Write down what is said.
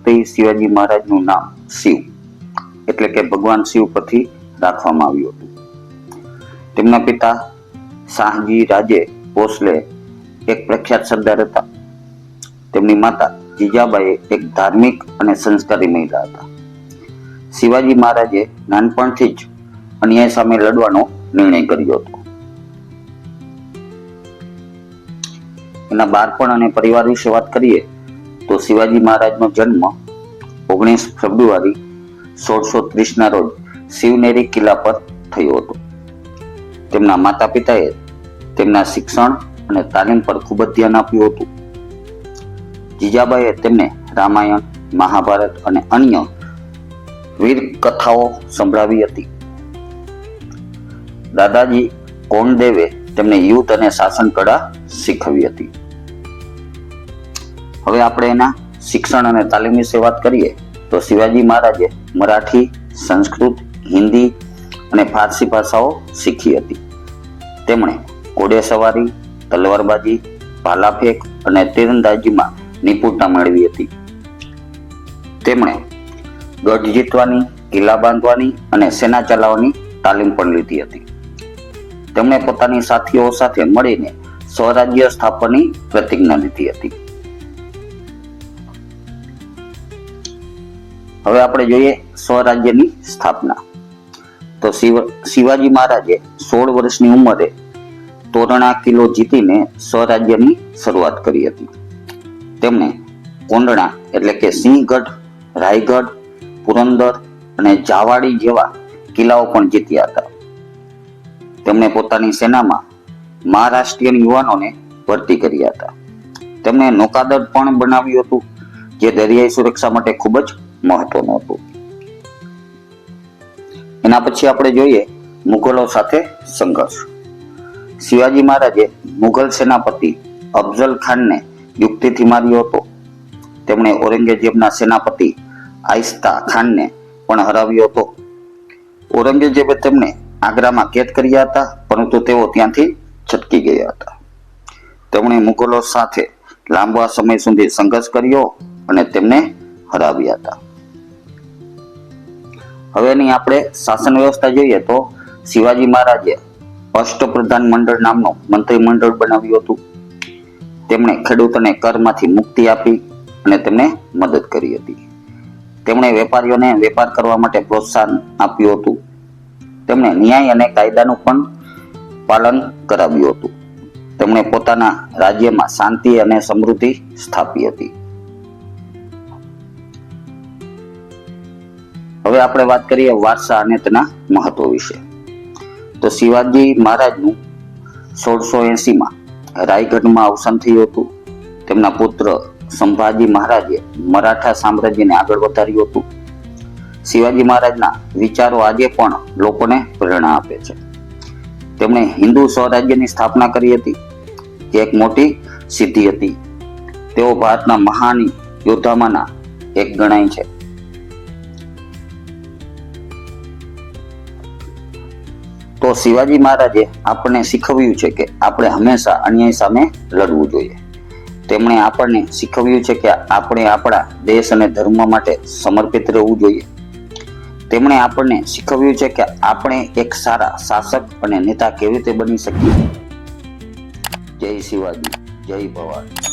પરથી શિવાજી મહારાજનું નામ શિવ એટલે કે ભગવાન શિવ પરથી રાખવામાં આવ્યું હતું. તેમના પિતા શાહજી રાજે ભોસલે એક પ્રખ્યાત સરદાર હતા. તેમની માતા જીજાબાઈ એક ધાર્મિક અને સંસ્કારી મહિલા હતા. શિવાજી મહારાજે નાનપણથી જ અન્યાય સામે લડવાનો નિર્ણય કર્યો હતો. એના બાળપણ અને પરિવાર વિશે વાત કરીએ તો શિવાજી મહારાજનો જન્મ 19 ફેબ્રુઆરી 1630 ના રોજ શિવનેરી કિલ્લા પર થયો હતો. તેમના માતા પિતાએ તેમના શિક્ષણ અને તાલીમ પર ખૂબ જ ધ્યાન આપ્યું હતું. જીજાબાઈએ તેમને રામાયણ, મહાભારત અને અન્ય વીર કથાઓ સંભળાવી હતી. દાદાજી કોંડદેવે તેમને યુદ્ધ અને શાસન કળા શીખવી હતી. હવે આપણે એના શિક્ષણ અને તાલીમ વિશે વાત કરીએ તો શિવાજી મહારાજે મરાઠી, સંસ્કૃત, હિન્દી અને ફારસી ભાષાઓ શીખી હતી. તેમણે ઘોડેસવારી, તલવારબાજી, ભાલાફેંક અને તીરંદાજીમાં નિપુણતા મેળવી હતી. તેમણે ગઢ જીતવાની, કિલ્લા બાંધવાની અને સેના ચલાવવાની તાલીમ પણ લીધી હતી. તેમણે પોતાની સાથીઓ સાથે મળીને સ્વરાજ્ય સ્થાપનની પ્રતિજ્ઞા લીધી હતી. હવે આપણે જોઈએ સ્વરાજ્યની સ્થાપના. તો શિવાજી મહારાજે 16 વર્ષની ઉંમરે તોરણા કિલ્લો જીતીને સ્વરાજ્યની શરૂઆત કરી હતી. તેમણે કોંડણા એટલે કે સિંહગઢ, રાયગઢ, પુરંદર અને જાવાડી જેવા કિલ્લાઓ પણ જીત્યા હતા. તેમણે પોતાની સેનામાં મહારાષ્ટ્રીયન યુવાનોને ભરતી કર્યા હતા. તેમણે નૌકાદળ પણ બનાવ્યું હતું, જે દરિયાઈ સુરક્ષા માટે ખૂબ જ મહત્વનું હતું. એના પછી આપણે જોઈએ મુઘલો સાથે સંઘર્ષ. શિવાજી મહારાજે મુઘલ સેનાપતિ અફઝલ ખાનને યુક્તિથી માર્યો હતો. તેમણે ઔરંગઝેબના સેનાપતિ આઈસ્તા ખાનને પણ હરાવ્યો હતો. ઔરંગઝેબે તેમને આગ્રામાં કેદ કર્યા હતા, પરંતુ તેઓ ત્યાંથી છટકી ગયા હતા. તેમણે મુઘલો સાથે લાંબા સમય સુધી સંઘર્ષ કર્યો અને તેમને હરાવ્યા હતા. હવેની આપણે શાસન વ્યવસ્થા જોઈએ તો શિવાજી મહારાજે અષ્ટપ્રધાન મંડળ નામનું મંત્રીમંડળ બનાવ્યું હતું. તેમણે ખેડૂતોને કરમાંથી મુક્તિ આપી અને તેમને મદદ કરી હતી. તેમણે વેપારીઓને વેપાર કરવા માટે પ્રોત્સાહન આપ્યું હતું. તેમણે ન્યાય અને કાયદાનું પણ પાલન કરાવ્યું હતું. તેમણે પોતાના રાજ્યમાં શાંતિ અને સમૃદ્ધિ સ્થાપી હતી. હવે આપણે વાત કરીએ વારસા અને તેના મહત્વ વિશે. તો શિવાજી મહારાજનું 1680માં રાયગઢમાં અવસાન થયું હતું. તેમના પુત્ર સંભાજી મહારાજે મરાઠા સામ્રાજ્યને આગળ વધાર્યું હતું. શિવાજી મહારાજના વિચારો આજે પણ લોકોને પ્રેરણા આપે છે. તેમણે હિન્દુ સ્વરાજ્યની સ્થાપના કરી હતી, જે એક મોટી સિદ્ધિ હતી. તેઓ ભારતના મહાન યોદ્ધામાંના એક ગણાય છે. તો શિવાજી મહારાજે આપણને શીખવ્યું છે કે આપણે હંમેશા અન્યાય સામે લડવું જોઈએ. તેમણે આપણને શીખવ્યું છે કે આપણે આપણા દેશ અને ધર્મ માટે સમર્પિત રહેવું જોઈએ. તેમણે આપણને શીખવ્યું છે કે આપણે એક સારા શાસક અને નેતા કેવી રીતે બની શકીએ. જય શિવાજી, જય ભવાની.